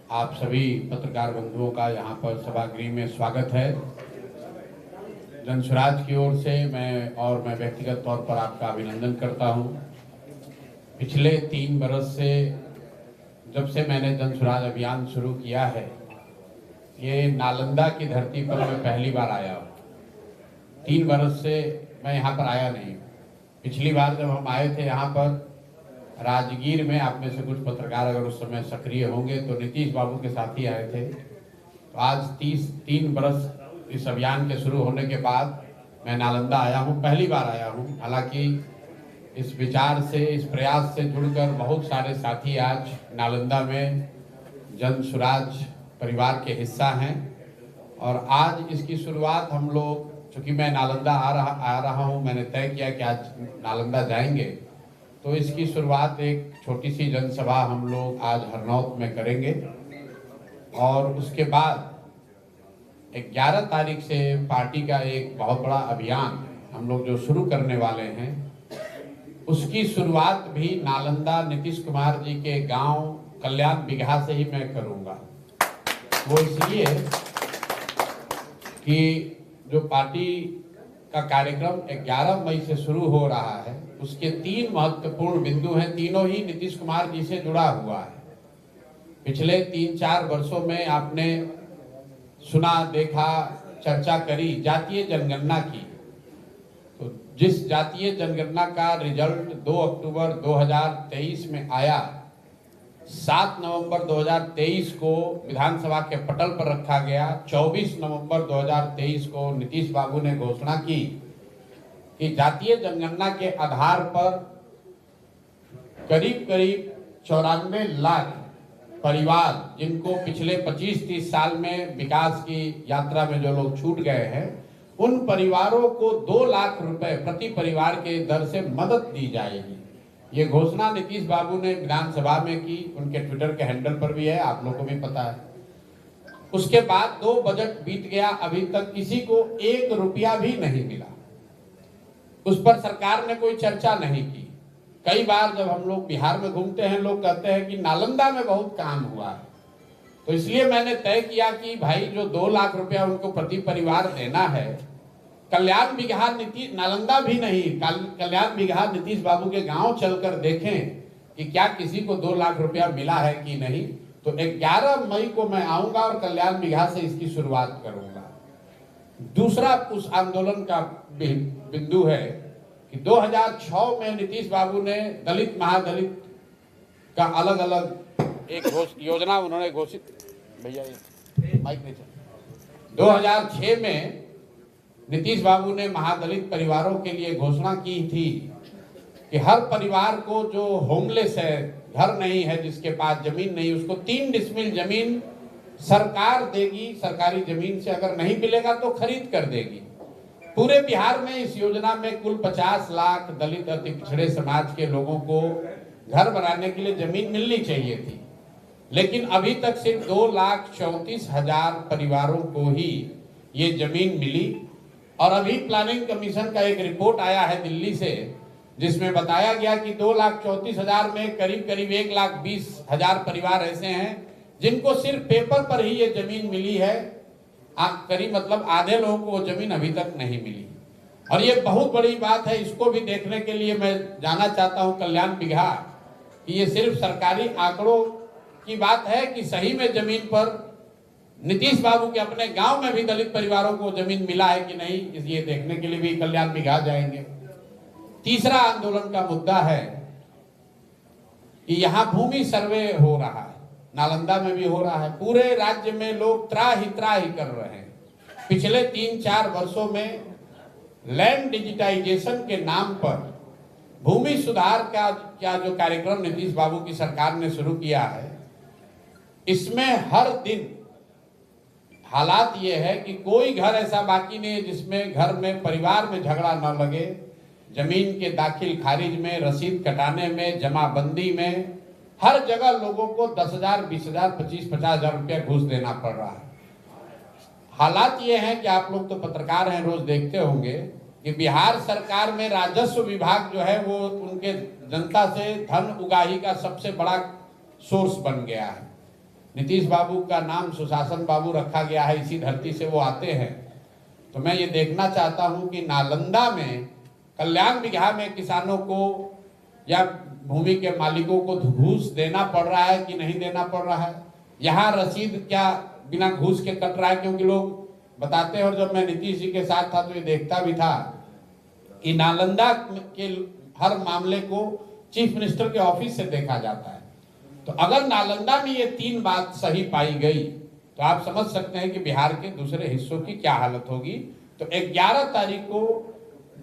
आप सभी पत्रकार बंधुओं का यहाँ पर सभागृह में स्वागत है। जनसुराज की ओर से मैं व्यक्तिगत तौर पर आपका अभिनंदन करता हूँ। पिछले 3 बरस से जब से मैंने जनसुराज अभियान शुरू किया है, ये नालंदा की धरती पर मैं पहली बार आया हूँ। 3 बरस से मैं यहाँ पर आया नहीं। पिछली बार जब हम आए थे यहाँ पर राजगीर में, आप में से कुछ पत्रकार अगर उस समय सक्रिय होंगे तो नीतीश बाबू के साथ ही आए थे। तो आज 3 बरस इस अभियान के शुरू होने के बाद मैं नालंदा आया हूँ, पहली बार आया हूँ। हालांकि इस विचार से, इस प्रयास से जुड़कर बहुत सारे साथी आज नालंदा में जनसुराज परिवार के हिस्सा हैं और आज इसकी शुरुआत हम लोग, चूँकि मैं नालंदा आ रहा हूँ, मैंने तय किया कि आज नालंदा जाएंगे, तो इसकी शुरुआत एक छोटी सी जनसभा हम लोग आज हरनौत में करेंगे और उसके बाद 11 तारीख से पार्टी का एक बहुत बड़ा अभियान हम लोग जो शुरू करने वाले हैं, उसकी शुरुआत भी नालंदा नीतीश कुमार जी के गांव कल्याण बिगहा से ही मैं करूंगा। वो इसलिए कि जो पार्टी का कार्यक्रम 11 मई से शुरू हो रहा है, उसके 3 महत्वपूर्ण बिंदु हैं। तीनों ही नीतीश कुमार जी से जुड़ा हुआ है। पिछले 3-4 वर्षों में आपने सुना, देखा, चर्चा करी जातीय जनगणना की। तो जिस जातीय जनगणना का रिजल्ट 2 अक्टूबर 2023 में आया, 7 नवंबर 2023 को विधानसभा के पटल पर रखा गया। 24 नवंबर 2023 को नीतीश बाबू ने घोषणा की कि जातीय जनगणना के आधार पर करीब 94 लाख परिवार, जिनको पिछले 25-30 साल में विकास की यात्रा में जो लोग छूट गए हैं, उन परिवारों को 2 लाख रुपए प्रति परिवार के दर से मदद दी जाएगी। ये घोषणा नीतीश बाबू ने विधानसभा में की, उनके ट्विटर के हैंडल पर भी है, आप लोगों को भी पता है। उसके बाद 2 बजट बीत गया, अभी तक किसी को 1 रुपया भी नहीं मिला। उस पर सरकार ने कोई चर्चा नहीं की। कई बार जब हम लोग बिहार में घूमते हैं, लोग कहते हैं कि नालंदा में बहुत काम हुआ है। तो इसलिए मैंने तय किया कि भाई जो 2 लाख रुपया उनको प्रति परिवार देना है, कल्याण बिगहा नालंदा भी नहीं, कल्याण बिगहा नीतीश बाबू के गांव चलकर देखें कि क्या किसी को 2 लाख रुपया मिला है कि नहीं। तो 11 मई को मैं आऊंगा और कल्याण बिगहा से इसकी शुरुआत करूंगा। दूसरा उस आंदोलन का बिंदु है कि 2006 में नीतीश बाबू ने दलित महादलित का अलग अलग एक योजना उन्होंने घोषित, भैया ये माइक नहीं चल, 2006 में नीतीश बाबू ने महादलित परिवारों के लिए घोषणा की थी कि हर परिवार को जो होमलेस है, घर नहीं है, जिसके पास जमीन नहीं, उसको 3 डिसमिल जमीन सरकार देगी। सरकारी जमीन से अगर नहीं मिलेगा तो खरीद कर देगी। पूरे बिहार में इस योजना में कुल 50 लाख दलित अति पिछड़े समाज के लोगों को घर बनाने के लिए जमीन मिलनी चाहिए थी, लेकिन अभी तक सिर्फ 2,34,000 परिवारों को ही ये जमीन मिली। और अभी प्लानिंग कमीशन का एक रिपोर्ट आया है दिल्ली से, जिसमें बताया गया कि 2,34,000 में करीब 1,20,000 परिवार ऐसे हैं जिनको सिर्फ पेपर पर ही ये जमीन मिली है। करीब मतलब आधे लोगों को वो जमीन अभी तक नहीं मिली। और ये बहुत बड़ी बात है। इसको भी देखने के लिए मैं जाना चाहता हूँ कल्याण बिगहा कि ये सिर्फ सरकारी आंकड़ों की बात है कि सही में जमीन पर नीतीश बाबू के अपने गांव में भी दलित परिवारों को जमीन मिला है कि नहीं, ये देखने के लिए भी कल्याण बिगहा जाएंगे। तीसरा आंदोलन का मुद्दा है कि यहाँ भूमि सर्वे हो रहा है, नालंदा में भी हो रहा है। पूरे राज्य में लोग त्राही कर रहे हैं। पिछले 3-4 वर्षों में लैंड डिजिटाइजेशन के नाम पर भूमि सुधार का जो कार्यक्रम नीतीश बाबू की सरकार ने शुरू किया है, इसमें हर दिन हालात ये है कि कोई घर ऐसा बाकी नहीं है जिसमें घर में परिवार में झगड़ा न लगे। जमीन के दाखिल खारिज में, रसीद कटाने में, जमाबंदी में, हर जगह लोगों को 10,000, 20,000, 25,000 रुपया घूस देना पड़ रहा है। हालात ये हैं कि आप लोग तो पत्रकार हैं, रोज देखते होंगे कि बिहार सरकार में राजस्व विभाग जो है वो उनके जनता से धन उगाही का सबसे बड़ा सोर्स बन गया है। नीतीश बाबू का नाम सुशासन बाबू रखा गया है, इसी धरती से वो आते हैं। तो मैं ये देखना चाहता हूं कि नालंदा में कल्याण बिगहा में किसानों को या भूमि के मालिकों को घूस देना पड़ रहा है कि नहीं देना पड़ रहा है। यहाँ रसीद क्या बिना घूस के कट रहा है, क्योंकि लोग बताते हैं, और जब मैं नीतीश जी के साथ था तो ये देखता भी था कि नालंदा के हर मामले को चीफ मिनिस्टर के ऑफिस से देखा जाता है। तो अगर नालंदा में ये 3 बात सही पाई गई तो आप समझ सकते हैं कि बिहार के दूसरे हिस्सों की क्या हालत होगी। तो 11 तारीख को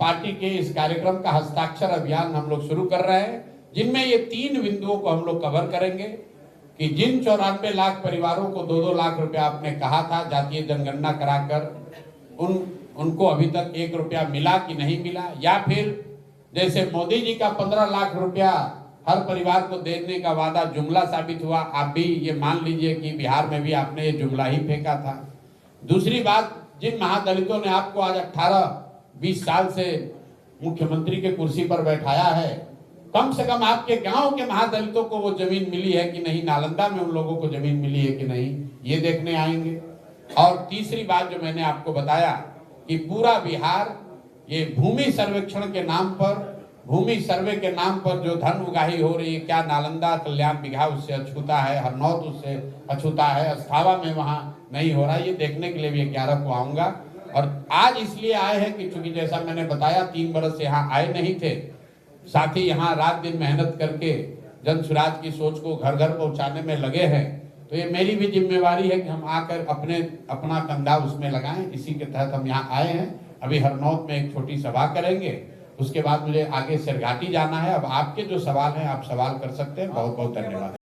पार्टी के इस कार्यक्रम का हस्ताक्षर अभियान हम लोग शुरू कर रहे हैं, जिनमें ये 3 बिंदुओं को हम लोग कवर करेंगे कि जिन 94 लाख परिवारों को 2-2 लाख रुपया आपने कहा था जातीय जनगणना कराकर उनको अभी तक 1 रुपया मिला कि नहीं मिला, या फिर जैसे मोदी जी का 15 लाख रुपया हर परिवार को देने का वादा जुमला साबित हुआ। आप भी ये मान लीजिए कि बिहार में भी आपने ये जुमला ही फेंका था। दूसरी बात, जिन महादलितों ने आपको आज 18-20 साल से मुख्यमंत्री के कुर्सी पर बैठाया है, कम से कम आपके गांव के महादलितों को वो जमीन मिली है कि नहीं, नालंदा में उन लोगों को जमीन मिली है कि नहीं, ये देखने आएंगे। और तीसरी बात जो मैंने आपको बताया कि पूरा बिहार ये भूमि सर्वेक्षण के नाम पर, भूमि सर्वे के नाम पर जो धन उगाही हो रही है, क्या नालंदा कल्याण बिगहा उससे अछूता है, हरनौत उससे अछूता है, अस्थावा में वहां नहीं हो रहा है, ये देखने के लिए भी 11 को आऊंगा। और आज इसलिए आए हैं कि चूंकि जैसा मैंने बताया 3 बरस से यहाँ आए नहीं थे, साथ ही यहाँ रात दिन मेहनत करके जन स्वराज की सोच को घर घर पहुंचाने में लगे हैं। तो ये मेरी भी जिम्मेवारी है कि हम आकर अपना कंधा उसमें लगाएं। इसी के तहत हम यहाँ आए हैं। अभी हरनौत में एक छोटी सभा करेंगे, उसके बाद मुझे आगे सिरघाटी जाना है। अब आपके जो सवाल हैं आप सवाल कर सकते हैं। बहुत बहुत धन्यवाद।